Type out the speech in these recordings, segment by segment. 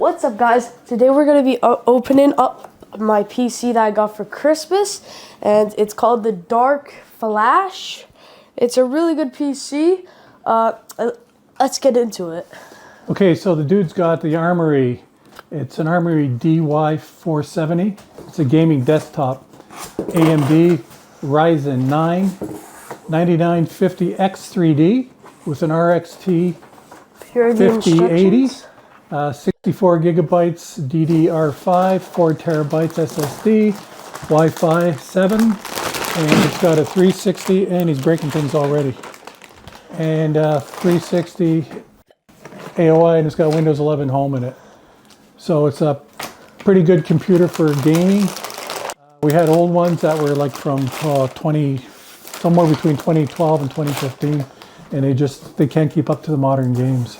What's up, guys? Today we're going to be opening up my PC that I got for Christmas, and it's called the Dark Flash. It's a really good PC. Let's get into it. Okay, so the dude's got the ARMOURY. It's an ARMOURY DY470. It's a gaming desktop. AMD Ryzen 9 9950X 3D with an RXT 5080. 64 gigabytes DDR5, 4 terabytes SSD, Wi-Fi 7, and it's got a 360, and he's breaking things already, and 360 AOI, and it's got Windows 11 Home in it. So it's a pretty good computer for gaming. We had old ones that were like from somewhere between 2012 and 2015, and they can't keep up to the modern games.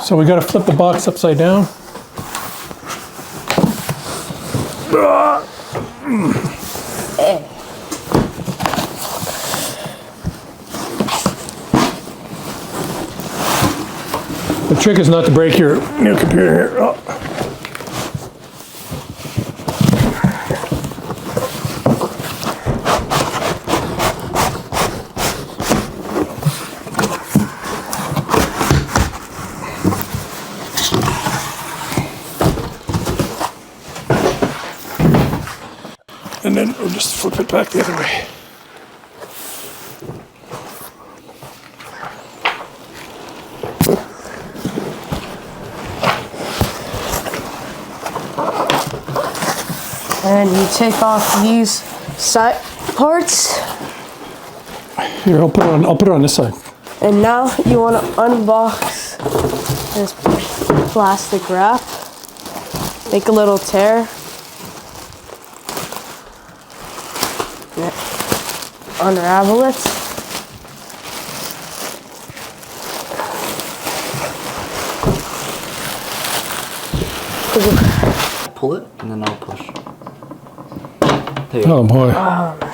So we got to flip the box upside down. The trick is not to break your new computer here. Oh. And then we'll just flip it back the other way. And you take off these side parts. Here, I'll put it on this side. And now you want to unbox this plastic wrap. Make a little tear. Unravel it. Pull it and then I'll push. Oh boy. Oh my God.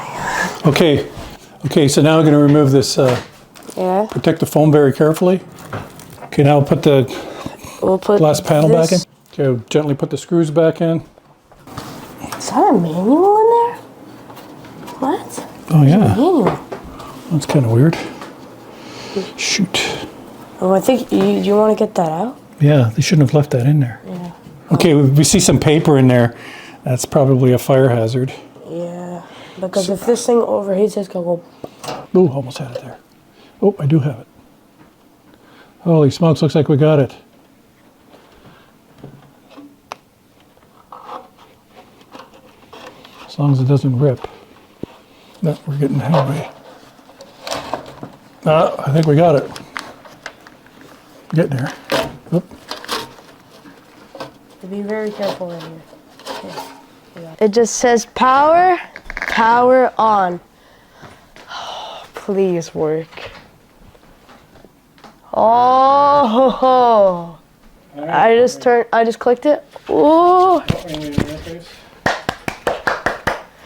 Okay, so now I'm going to remove this protective foam very carefully. Okay, now we'll put glass panel back in. Okay, gently put the screws back in. Is that a manual in there? What? Oh yeah. Manual. That's kind of weird. Shoot. Oh, I think you want to get that out? Yeah, they shouldn't have left that in there. Yeah. Okay, we see some paper in there. That's probably a fire hazard. Yeah, because if this thing overheats, it's gonna go. Oh, almost had it there. Oh, I do have it. Holy smokes, looks like we got it. As long as it doesn't rip. No, we're getting halfway. I think we got it. Getting there. Oop. Be very careful in here. Yeah. It just says power on. Oh, please work. Oh, right. I just clicked it. Ooh.